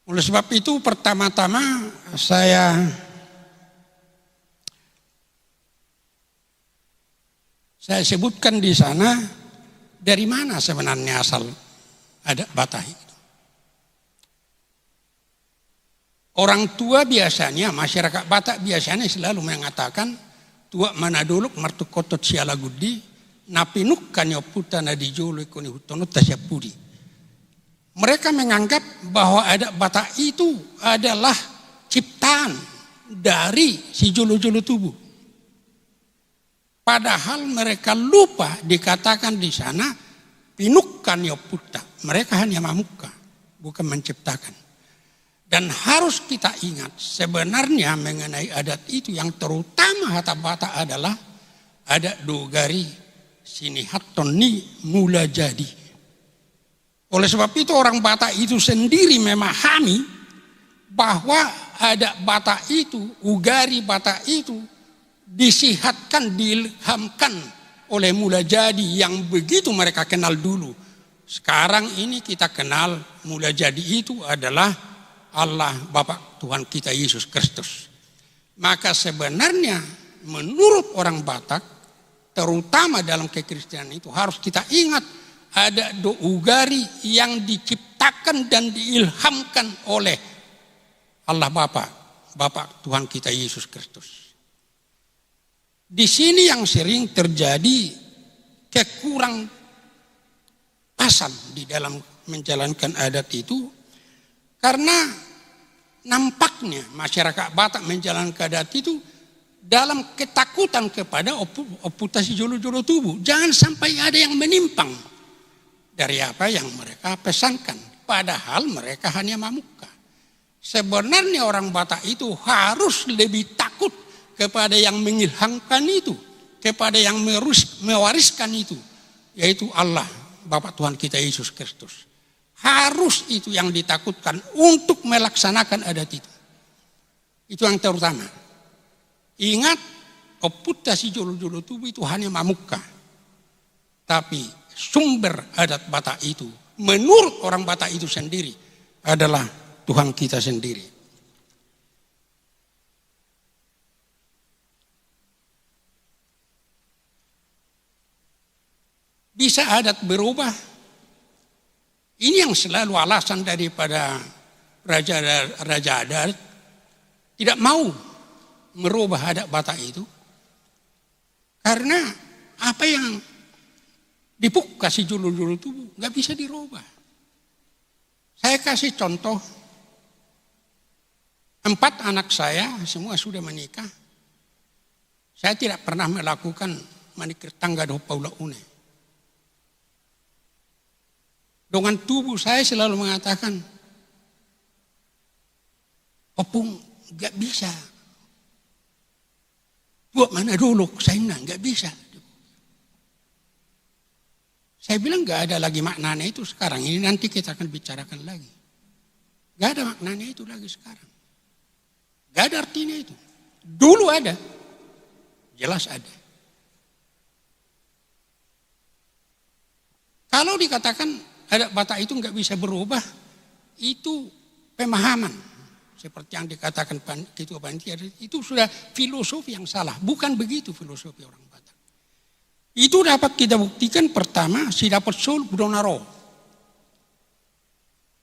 Oleh sebab itu pertama-tama saya sebutkan di sana dari mana sebenarnya asal adat Batak itu. Orang tua biasanya, masyarakat Batak biasanya selalu mengatakan tua mana dulu martu kotot siala gudi napinuk kanyo puta nadi jolo ikoni hutono tasyapudi. Mereka menganggap bahwa adat Batak itu adalah ciptaan dari si jolo-jolo tubuh. Padahal mereka lupa dikatakan di sana pinuk kanyo puta. Mereka hanya mamuka, bukan menciptakan. Dan harus kita ingat sebenarnya mengenai adat itu yang terutama Hata Batak adalah adat dogari sini hatoni mula jadi. Oleh sebab itu orang Batak itu sendiri memahami bahwa adat Batak itu, ugari Batak itu disihatkan, diilhamkan oleh mula jadi yang begitu mereka kenal dulu. Sekarang ini kita kenal mula jadi itu adalah Allah Bapa Tuhan kita Yesus Kristus. Maka sebenarnya menurut orang Batak, terutama dalam kekristenan itu harus kita ingat ada ugari yang diciptakan dan diilhamkan oleh Allah Bapa Tuhan kita Yesus Kristus. Di sini yang sering terjadi kekurang pasan di dalam menjalankan adat itu. Karena nampaknya masyarakat Batak menjalankan adat itu dalam ketakutan kepada oputasi jolo-jolo tubuh. Jangan sampai ada yang menyimpang dari apa yang mereka pesankan. Padahal mereka hanya mamuka. Sebenarnya orang Batak itu harus lebih takut kepada yang mengilhamkan itu. Kepada yang mewariskan itu. Yaitu Allah, Bapa Tuhan kita Yesus Kristus. Harus itu yang ditakutkan untuk melaksanakan adat itu. Itu yang terutama. Ingat, oputasi jolo-jolo tubuh itu hanya mamuka. Tapi sumber adat Batak itu, menurut orang Batak itu sendiri, adalah Tuhan kita sendiri. Bisa adat berubah. Ini yang selalu alasan daripada raja adat tidak mau merubah adat Batak itu. Karena apa yang dipuk kasih jolo-jolo tubuh nggak bisa dirubah. Saya kasih contoh, 4 anak saya semua sudah menikah. Saya tidak pernah melakukan manikir tangga do paula une. Dengan tubuh saya selalu mengatakan, opung gak bisa. Buat mana dulu, saya gak bisa. Saya bilang gak ada lagi maknanya itu sekarang. Ini nanti kita akan bicarakan lagi. Gak ada maknanya itu lagi sekarang. Gak ada artinya itu. Dulu ada. Jelas ada. Kalau dikatakan adat Batak itu nggak bisa berubah, itu pemahaman seperti yang dikatakan Ketua Panitia, itu sudah filosofi yang salah. Bukan begitu filosofi orang Batak. Itu dapat kita buktikan pertama si dapat sul budonaro.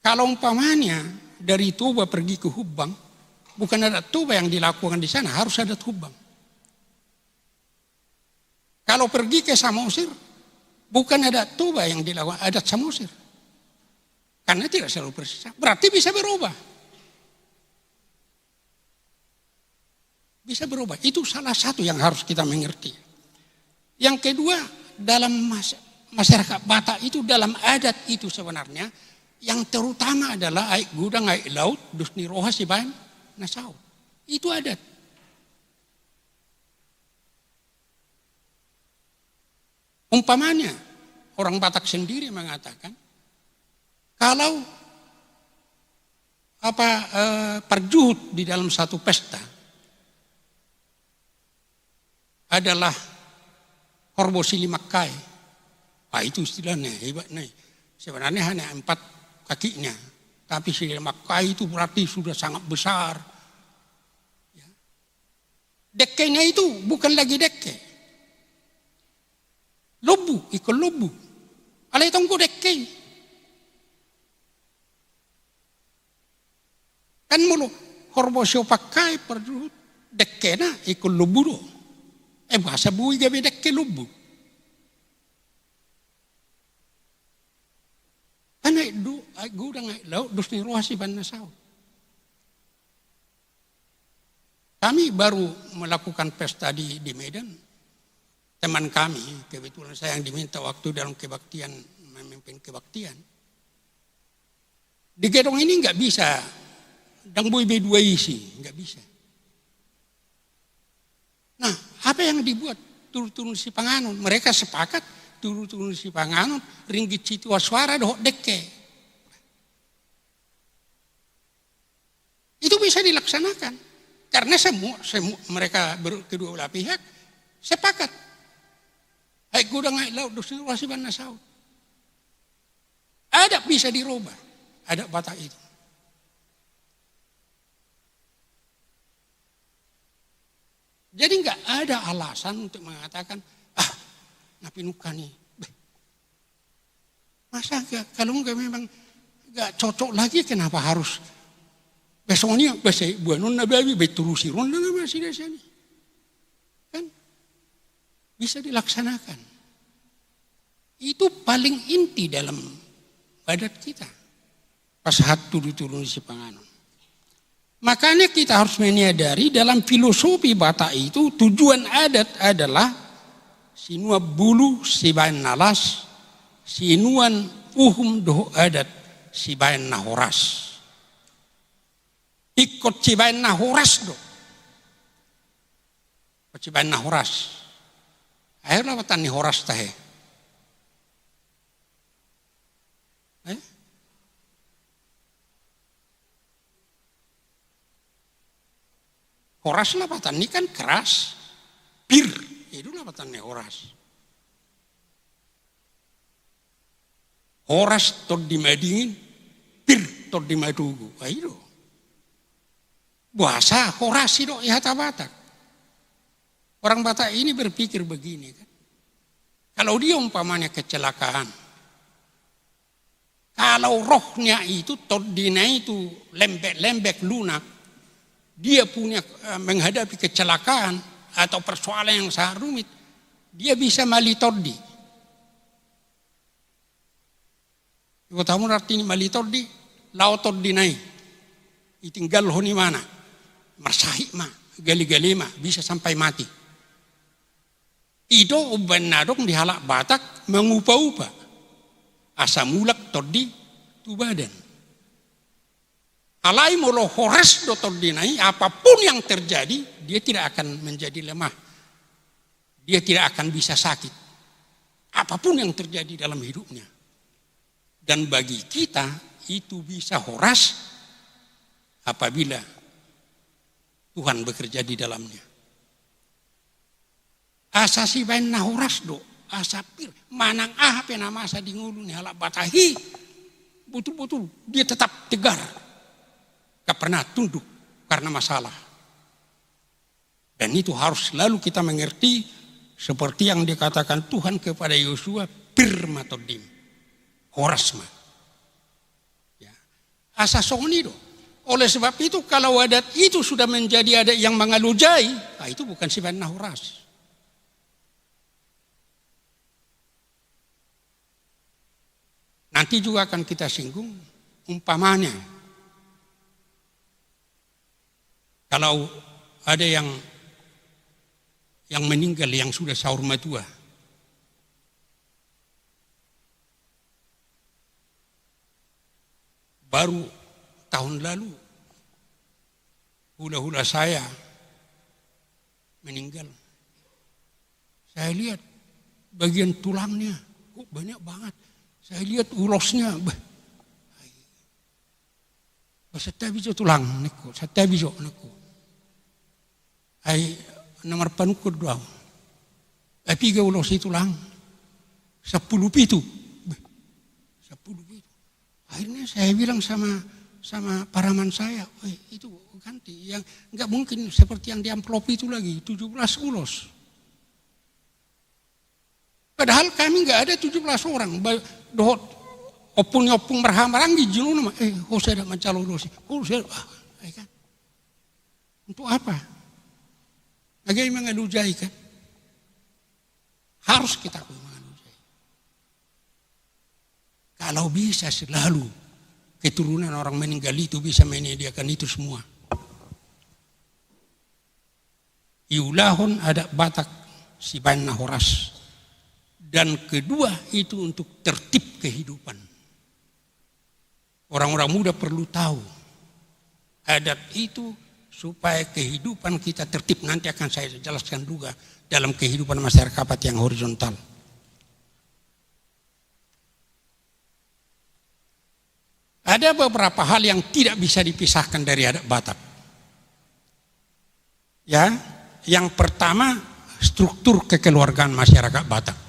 Kalau umpamanya dari Toba pergi ke Hubang, bukan ada Toba yang dilakukan di sana, harus ada Hubang. Kalau pergi ke Samosir, bukan ada Toba yang dilakukan, ada Samosir. Karena tidak selalu persis. Berarti bisa berubah. Bisa berubah. Itu salah satu yang harus kita mengerti. Yang kedua, dalam masyarakat Batak itu, dalam adat itu sebenarnya, yang terutama adalah aik gudang, aik laut, dusni roha sibain, nasau. Itu adat. Umpamanya, orang Batak sendiri mengatakan, kalau perjuhut di dalam satu pesta adalah korbo silimakai, itu istilahnya hebat nih. Sebenarnya hanya 4 kakinya, Tapi si Makkah itu berarti sudah sangat besar. Ya. Dekkenya itu bukan lagi dekke. Lobu, ikon lobu. Alay tongko dekke. Kan mulu korbo sio pakai perlu dekke na ikon lobu do. Bahasa bui gabe dekke lobu. Karena itu, gue udah nggak laut, dus ni ruasi banasau. Kami baru melakukan pesta di Medan. Teman kami, kebetulan saya yang diminta waktu dalam kebaktian, memimpin kebaktian. Di gedung ini nggak bisa, dang boy B2 isi, nggak bisa. Nah, apa yang dibuat turun si Panganun? Mereka sepakat turun si Panganun, ringgit situ suara doh dekke. Itu bisa dilaksanakan karena semua mereka kedua belah pihak sepakat. Hai gudang hai laut dosen wasiban nasau. Ada bisa dirubah, ada batak itu. Jadi nggak ada alasan untuk mengatakan napinukan nih. Masa kalau nggak memang nggak cocok lagi kenapa harus besoknya bahasa buanon nabi beturusi ronda masih di sini. Kan bisa dilaksanakan. Itu paling inti dalam adat kita. Pas hatu turun si Panganun. Makanya kita harus menyadari dalam filosofi Batak itu tujuan adat adalah sinuan bulu sibain nalas, sinuan uhum doh adat sibain nahoras. Ikut sibain nahoras doh. Sibain nahoras. Akhirnya apa tani horas tahe? Horas lah patan ini kan keras, pir, itu lah patannya horas. Horas tot dimadingin, pir tot dimadugu, itu. Bahasa horas itu ya Batak. Orang Batak ini berpikir begini kan, kalau dia umpamanya kecelakaan, kalau rohnya itu tot dina itu lembek-lembek lunak, dia punya menghadapi kecelakaan atau persoalan yang sangat rumit, dia bisa malitodi. Kau tahu arti malitodi? Lautodi naik. Itinggal honi mana? Marsahik mah, gali-gali mah, bisa sampai mati. Itu uban nadong di halak Batak mengupa-upa. Asam mulak todi tu badan. Alai molo horas dotor dinai, apapun yang terjadi, dia tidak akan menjadi lemah. Dia tidak akan bisa sakit. Apapun yang terjadi dalam hidupnya. Dan bagi kita, itu bisa horas apabila Tuhan bekerja di dalamnya. Asasi bain na horas do, asapir, manang penama asa di ngulu ni halak batahi. Betul-betul, dia tetap tegar. Gak pernah tunduk karena masalah. Dan itu harus selalu kita mengerti seperti yang dikatakan Tuhan kepada Yosua, pirmatodim, horasma. Ya. Asasonido. Oleh sebab itu kalau adat itu sudah menjadi adat yang mengalujai, itu bukan sifat horas. Nanti juga akan kita singgung umpamanya. Kalau ada yang meninggal yang sudah sahur matua, baru tahun lalu hula-hula saya meninggal. Saya lihat bagian tulangnya, kok banyak banget. Saya lihat ulosnya, setiap bijo tulang neko, setiap bijo neko. Ai nomor panukud doang. Ai piga ulos itu tulang. 10 pitu. 10 pitu. Akhirnya saya bilang sama paraman saya, itu ganti, yang nggak mungkin seperti yang di amplop itu lagi, 17 ulos. Padahal kami nggak ada 17 orang. Dohot opung berhamrang di junun, saya ada mencalon dosi. Kan? Untuk apa? Agai mengadujai kan? Harus kita mengadujai. Kalau bisa selalu keturunan orang meninggal itu bisa menyediakan itu semua. Iulahun ada Batak Sibanna Horas. Dan kedua itu untuk tertib kehidupan. Orang-orang muda perlu tahu adat itu supaya kehidupan kita tertib. Nanti akan saya jelaskan juga dalam kehidupan masyarakat yang horizontal. Ada beberapa hal yang tidak bisa dipisahkan dari adat Batak. Ya, yang pertama struktur kekeluargaan masyarakat Batak.